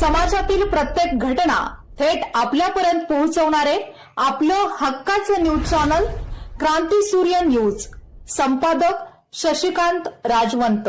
समाजातील प्रत्येक घटना थेट आपल्यापर्यंत पोहोचवणारे आपलं हक्काचं न्यूज चॅनल क्रांती सूर्य न्यूज. संपादक शशिकांत राजवंत.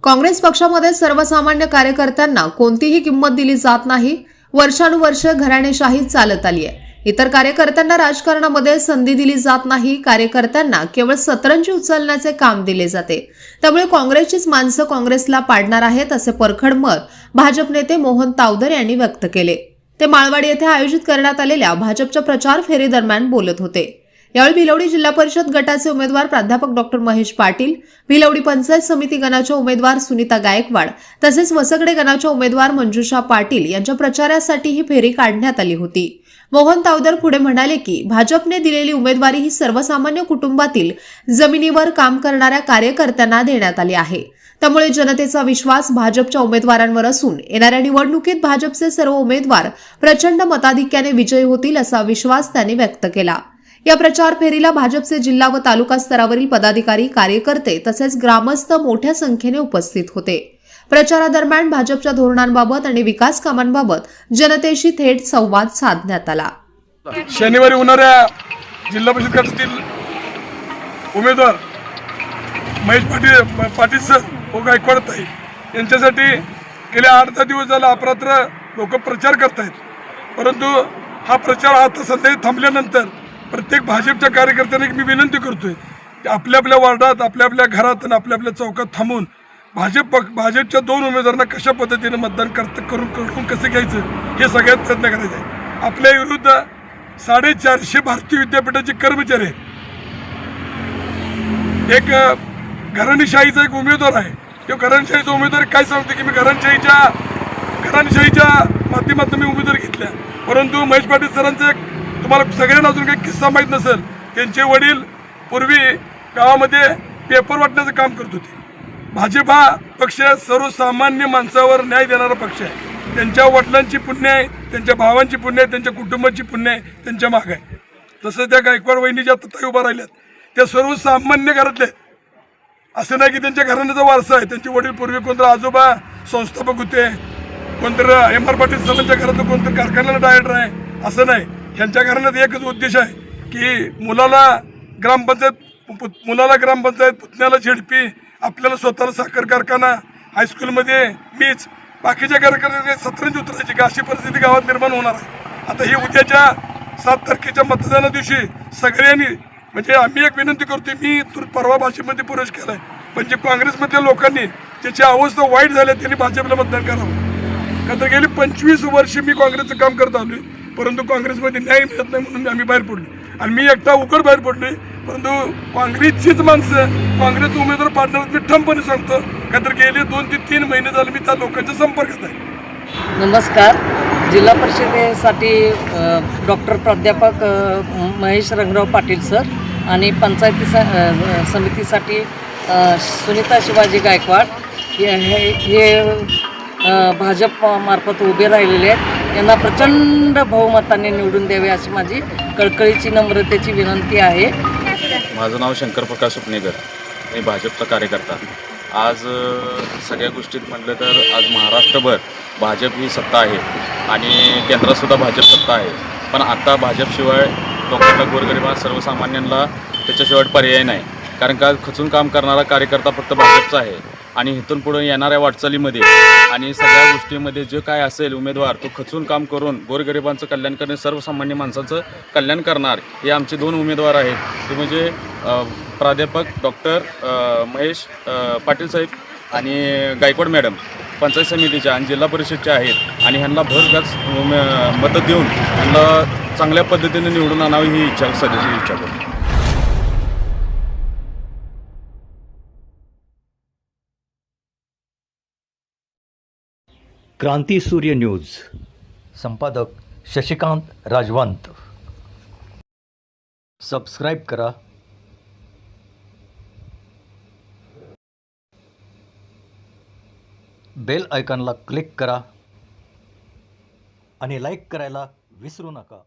काँग्रेस पक्षामध्ये सर्वसामान्य कार्यकर्त्यांना कोणतीही किंमत दिली जात नाही. वर्षानुवर्ष घराणेशाही चालत आली आहे. इतर कार्यकर्त्यांना राजकारणामध्ये संधी दिली जात नाही. कार्यकर्त्यांना केवळ सतरंजी उचलण्याचे काम दिले जाते. त्यामुळे काँग्रेसचीच माणसं काँग्रेसला पाडणार आहेत, असे परखड मत भाजप नेते मोहन तावदर यांनी व्यक्त केले. ते माळवाडी येथे आयोजित करण्यात आलेल्या भाजपच्या प्रचार फेरीदरम्यान बोलत होते. यावेळी भिलवडी जिल्हा परिषद गटाचे उमेदवार प्राध्यापक डॉक्टर महेश पाटील, भिलवडी पंचायत समिती गणाच्या उमेदवार सुनीता गायकवाड तसेच वसगडे गणाच्या उमेदवार मंजुषा पाटील यांच्या प्रचारासाठी ही फेरी काढण्यात आली होती. मोहन तावदर पुढे म्हणाले की भाजपने दिलेली उमेदवारी ही सर्वसामान्य कुटुंबातील जमिनीवर काम करणाऱ्या कार्यकर्त्यांना देण्यात आली आहे. त्यामुळे जनतेचा विश्वास भाजपच्या उमेदवारांवर असून येणाऱ्या निवडणुकीत भाजपचे सर्व उमेदवार प्रचंड मताधिक्याने विजयी होतील असा विश्वास त्यांनी व्यक्त केला. या प्रचार फेरीला भाजपचे जिल्हा व तालुका स्तरावरील पदाधिकारी, कार्यकर्ते तसेच ग्रामस्थ मोठ्या संख्येने उपस्थित होते. प्रचारादरम्यान भाजपच्या धोरणांबाबत आणि विकास कामांबाबत जनतेशी थेट संवाद साधण्यात आला. शनिवारी होणाऱ्या जिल्हा परिषद गटातील उमेदवार महेश पाटील सर व गायकवाड ताई यांच्यासाठी गेले 8-10 दिवस झाला अपरात्र लोक प्रचार करत आहेत. परंतु हा प्रचार आता सध्या थांबल्यानंतर प्रत्येक भाजपच्या कार्यकर्त्यांना मी विनंती करतोय की आपल्या आपल्या वार्डात, आपल्या आपल्या घरात आणि आपल्या आपल्या चौकात थांबून भाजपच्या 2 उमेदवारांना कशा पद्धतीने मतदान करून कसं घ्यायचं हे सगळ्यात प्रयत्न करायचा आहे. आपल्या विरुद्ध 450 भारतीय विद्यापीठाचे कर्मचारी आहेत. एक घराणेशाहीचा एक उमेदवार आहे. तो घराणेशाहीचा उमेदवार काय सांगतो की मी घराणेशाहीच्या माध्यमातून मी उमेदवार घेतल्या. परंतु महेश पाटील सरांचा एक तुम्हाला सगळ्यांना अजून काही किस्सा माहीत नसेल. त्यांचे वडील पूर्वी गावामध्ये पेपर वाटण्याचं काम करत होते. भाजप हा पक्ष सर्वसामान्य माणसावर न्याय देणारा पक्ष आहे. त्यांच्या वडिलांची पुण्य आहे, त्यांच्या भावांची पुण्य आहे, त्यांच्या कुटुंबाची पुण्य आहे, त्यांच्या मागे आहे. तसं त्या गायकवाड वहिनीच्या ताई उभा राहिल्यात त्या सर्वसामान्य घरातले आहेत. असं नाही की त्यांच्या घराण्याचा वारसा आहे. त्यांचे वडील पूर्वी कोणतरी आजोबा संस्थापक होते, कोणतरी एम आर पाटील साहेबांच्या घरातलं कोणतरी कारखान्याला डायरेक्टर आहे, असं नाही. ह्यांच्या घराण्यात एकच उद्देश आहे की मुलाला ग्रामपंचायत, पुतण्याला झेडपी, आपल्याला स्वतःला साखर कारखाना, हायस्कूलमध्ये मीच, बाकीच्या कार्यकर्त्यांना सतरंजी उतरायची का अशी परिस्थिती गावात निर्माण होणार आहे. आता ही उद्याच्या 7 तारखेच्या मतदाना दिवशी सगळ्यांनी म्हणजे आम्ही एक विनंती करतोय. मी परवा भाजपमध्ये प्रवेश केला आहे, पण जे काँग्रेसमधल्या लोकांनी ज्याची अवस्था वाईट झाली त्यांनी भाजपला मतदान करावं. का तर गेली 25 वर्ष मी काँग्रेसचं काम करत आलोय, परंतु काँग्रेसमध्ये न्याय मिळत नाही म्हणून आम्ही बाहेर पडलो. आणि मी एकटा उघड बाहेर पडलोय. परंतु काँग्रेसचीच माणसं काँग्रेस उमेदवार पाडणार मी ठामपणे सांगतो. का तर गेले 2 ते 3 महिने झाले मी त्या लोकांच्या संपर्कात आहे. नमस्कार. जिल्हा परिषदेसाठी डॉक्टर प्राध्यापक महेश रंगराव पाटील सर आणि पंचायती समितीसाठी सुनीता शिवाजी गायकवाड हे भाजपमार्फत उभे राहिलेले आहेत. यांना प्रचंड बहुमताने निवडून द्यावे अशी माझी कळकळीची नम्रतेची विनंती आहे. माझं नाव शंकर प्रकाश सुपनेकर, मी भाजपचा कार्यकर्ता. आज सगळ्या गोष्टीत म्हटलं तर आज महाराष्ट्रभर भाजप ही सत्ता आहे आणि केंद्रातसुद्धा भाजप सत्ता आहे. पण आता भाजपशिवाय लोकांना, गोरगरिबांना, सर्वसामान्यांना त्याच्याशिवाय पर्याय नाही. कारण का खचून काम करणारा कार्यकर्ता फक्त भाजपचा आहे. आणि इथून पुढे येणाऱ्या वाटचालीमध्ये आणि सगळ्या गोष्टीमध्ये जे काय असेल उमेदवार तो खचून काम करून गोरगरिबांचं कल्याण करणे, सर्वसामान्य माणसाचं कल्याण करणार हे आमचे 2 उमेदवार आहेत. ते म्हणजे प्राध्यापक डॉक्टर महेश पाटील साहेब आणि गायकवाड मॅडम पंचायत समितीच्या आणि जिल्हा परिषदच्या आहेत. आणि ह्यांना भरघास मदत देऊन ह्यांना चांगल्या पद्धतीने निवडून आणावी ही सध्याची इच्छा करतो. क्रांती सूर्य न्यूज. संपादक शशिकांत राजवंत. सबस्क्राईब करा, बेल आयकॉनला क्लिक करा आणि लाईक करायला विसरू नका.